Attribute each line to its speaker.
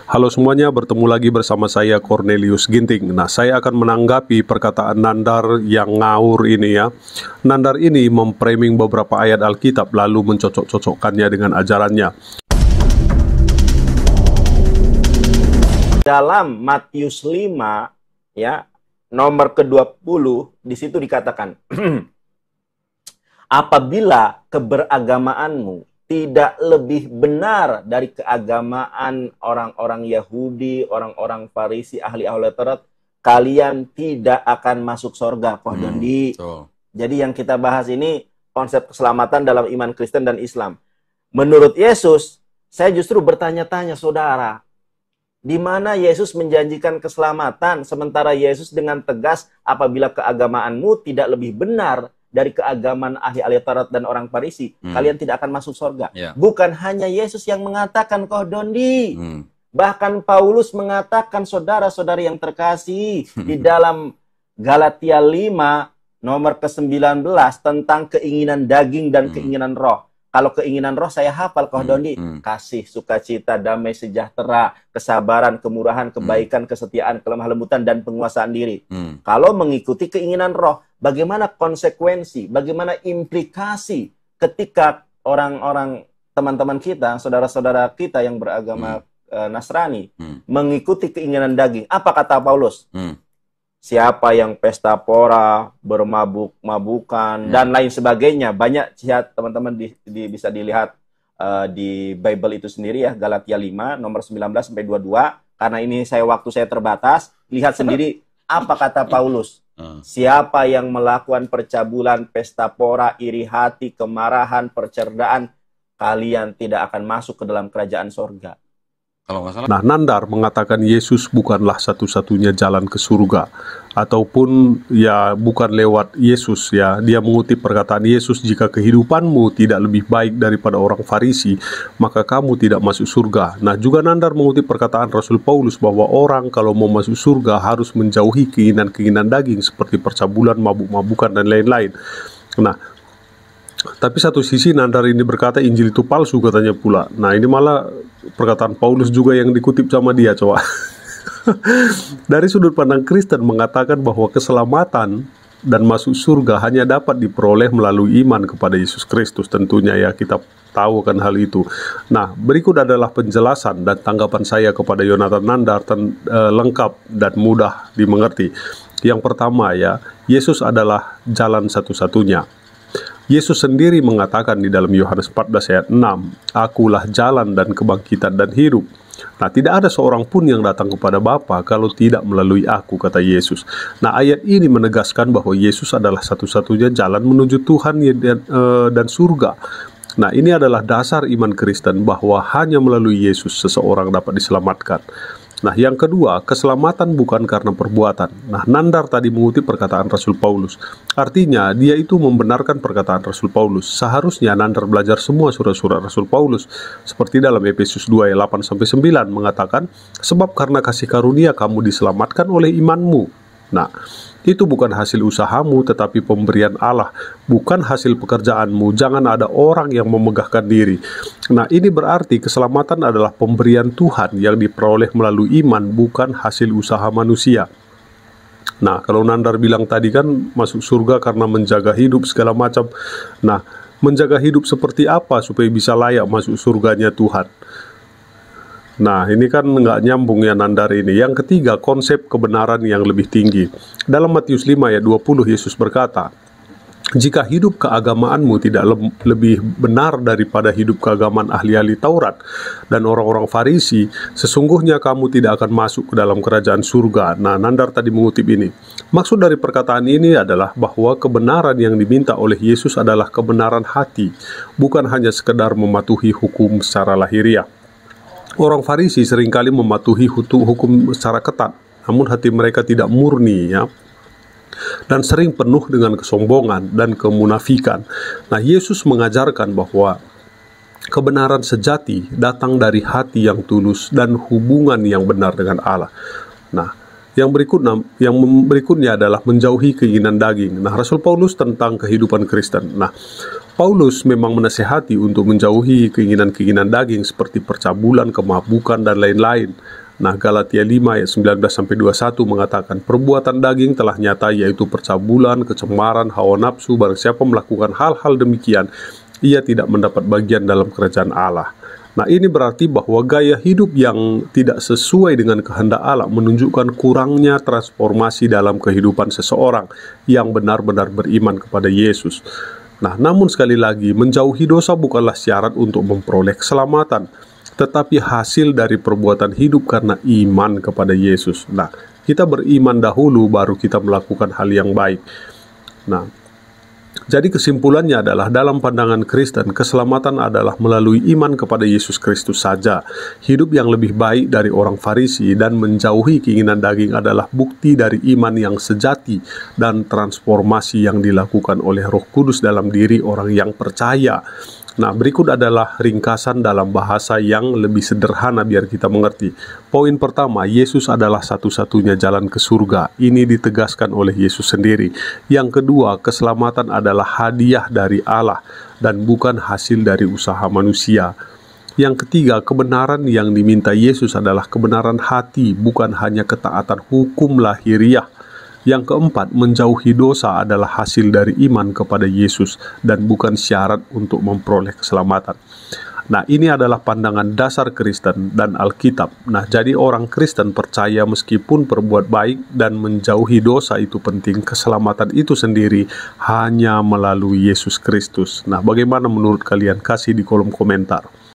Speaker 1: Halo semuanya, bertemu lagi bersama saya Cornelius Ginting. Nah, saya akan menanggapi perkataan Nandar yang ngawur ini ya. Nandar ini memframing beberapa ayat Alkitab lalu mencocok-cocokkannya dengan ajarannya.
Speaker 2: Dalam Matius 5 ya, nomor ke-20 di situ dikatakan apabila keberagamaanmu tidak lebih benar dari keagamaan orang-orang Yahudi, orang-orang Farisi, ahli-ahli Taurat, kalian tidak akan masuk surga. Jadi yang kita bahas ini konsep keselamatan dalam iman Kristen dan Islam. Menurut Yesus, saya justru bertanya-tanya, saudara, di mana Yesus menjanjikan keselamatan, sementara Yesus dengan tegas, apabila keagamaanmu tidak lebih benar dari keagamaan ahli-ahli Taurat dan orang Farisi, kalian tidak akan masuk surga. Bukan hanya Yesus yang mengatakan, Kohdondi. Bahkan Paulus mengatakan, saudara-saudari yang terkasih, di dalam Galatia 5, nomor ke-19, tentang keinginan daging dan keinginan roh. Kalau keinginan roh saya hafal, Kohdondi. Kasih, sukacita, damai, sejahtera, kesabaran, kemurahan, kebaikan, kesetiaan, kelemah lembutan, dan penguasaan diri. Kalau mengikuti keinginan roh, bagaimana konsekuensi, bagaimana implikasi ketika orang-orang, teman-teman kita, saudara-saudara kita yang beragama Nasrani, mengikuti keinginan daging. Apa kata Paulus? Siapa yang pesta pora, bermabuk-mabukan, dan lain sebagainya. Banyak ciat teman-teman bisa dilihat di Bible itu sendiri ya, Galatia 5, nomor 19-22. Karena ini waktu saya terbatas, lihat sendiri apa kata Paulus. Siapa yang melakukan percabulan, pesta pora, iri hati, kemarahan, percerdaan, kalian tidak akan masuk ke dalam kerajaan sorga.
Speaker 1: Nah, Nandar mengatakan Yesus bukanlah satu-satunya jalan ke surga, ataupun ya bukan lewat Yesus ya. Dia mengutip perkataan Yesus, jika kehidupanmu tidak lebih baik daripada orang Farisi, maka kamu tidak masuk surga. Nah, juga Nandar mengutip perkataan Rasul Paulus bahwa orang kalau mau masuk surga harus menjauhi keinginan-keinginan daging seperti percabulan, mabuk-mabukan, dan lain-lain. Nah, tapi satu sisi Nandar ini berkata Injil itu palsu katanya pula. Nah, ini malah perkataan Paulus juga yang dikutip sama dia, coba. Dari sudut pandang Kristen mengatakan bahwa keselamatan dan masuk surga hanya dapat diperoleh melalui iman kepada Yesus Kristus. Tentunya ya, kita tahu kan hal itu. Nah, berikut adalah penjelasan dan tanggapan saya kepada Yonatan Nandar lengkap dan mudah dimengerti. Yang pertama ya, Yesus adalah jalan satu-satunya. Yesus sendiri mengatakan di dalam Yohanes 14 ayat 6, Akulah jalan dan kebangkitan dan hidup. Nah, tidak ada seorang pun yang datang kepada Bapa kalau tidak melalui aku, kata Yesus. Nah, ayat ini menegaskan bahwa Yesus adalah satu-satunya jalan menuju Tuhan dan surga. Nah, ini adalah dasar iman Kristen bahwa hanya melalui Yesus seseorang dapat diselamatkan. Nah, yang kedua, keselamatan bukan karena perbuatan. Nah, Nandar tadi mengutip perkataan Rasul Paulus. Artinya, dia itu membenarkan perkataan Rasul Paulus. Seharusnya Nandar belajar semua surat-surat Rasul Paulus. Seperti dalam Efesus 2 ayat 8-9 mengatakan, sebab karena kasih karunia kamu diselamatkan oleh imanmu. Nah, itu bukan hasil usahamu, tetapi pemberian Allah, bukan hasil pekerjaanmu. Jangan ada orang yang memegahkan diri. Nah, ini berarti keselamatan adalah pemberian Tuhan yang diperoleh melalui iman, bukan hasil usaha manusia. Nah, kalau Nandar bilang tadi kan masuk surga karena menjaga hidup segala macam. Nah, menjaga hidup seperti apa supaya bisa layak masuk surganya Tuhan? Nah, ini kan nggak nyambung ya Nandar ini. Yang ketiga, konsep kebenaran yang lebih tinggi. Dalam Matius 5 ayat 20, Yesus berkata, jika hidup keagamaanmu tidak lebih benar daripada hidup keagamaan ahli-ahli Taurat dan orang-orang Farisi, sesungguhnya kamu tidak akan masuk ke dalam kerajaan surga. Nah, Nandar tadi mengutip ini. Maksud dari perkataan ini adalah bahwa kebenaran yang diminta oleh Yesus adalah kebenaran hati, bukan hanya sekedar mematuhi hukum secara lahiriah. Orang Farisi seringkali mematuhi hukum secara ketat, namun hati mereka tidak murni ya, dan sering penuh dengan kesombongan dan kemunafikan. Nah, Yesus mengajarkan bahwa kebenaran sejati datang dari hati yang tulus dan hubungan yang benar dengan Allah. Nah, Yang berikutnya adalah menjauhi keinginan daging. Nah, Rasul Paulus tentang kehidupan Kristen. Nah, Paulus memang menasihati untuk menjauhi keinginan-keinginan daging seperti percabulan, kemabukan, dan lain-lain. Nah, Galatia 5 ayat 19-21 mengatakan, perbuatan daging telah nyata, yaitu percabulan, kecemaran, hawa nafsu. Barang siapa melakukan hal-hal demikian, ia tidak mendapat bagian dalam kerajaan Allah. Nah, ini berarti bahwa gaya hidup yang tidak sesuai dengan kehendak Allah menunjukkan kurangnya transformasi dalam kehidupan seseorang yang benar-benar beriman kepada Yesus. Nah, namun sekali lagi, menjauhi dosa bukanlah syarat untuk memperoleh keselamatan, tetapi hasil dari perbuatan hidup karena iman kepada Yesus. Nah, kita beriman dahulu, baru kita melakukan hal yang baik. Nah, jadi kesimpulannya adalah dalam pandangan Kristen, keselamatan adalah melalui iman kepada Yesus Kristus saja. Hidup yang lebih baik dari orang Farisi dan menjauhi keinginan daging adalah bukti dari iman yang sejati dan transformasi yang dilakukan oleh Roh Kudus dalam diri orang yang percaya. Nah, berikut adalah ringkasan dalam bahasa yang lebih sederhana biar kita mengerti. Poin pertama, Yesus adalah satu-satunya jalan ke surga. Ini ditegaskan oleh Yesus sendiri. Yang kedua, keselamatan adalah hadiah dari Allah dan bukan hasil dari usaha manusia. Yang ketiga, kebenaran yang diminta Yesus adalah kebenaran hati, bukan hanya ketaatan hukum lahiriah. Yang keempat, menjauhi dosa adalah hasil dari iman kepada Yesus dan bukan syarat untuk memperoleh keselamatan. Nah, ini adalah pandangan dasar Kristen dan Alkitab. Nah, jadi orang Kristen percaya meskipun berbuat baik dan menjauhi dosa itu penting, keselamatan itu sendiri hanya melalui Yesus Kristus. Nah, bagaimana menurut kalian? Kasih di kolom komentar.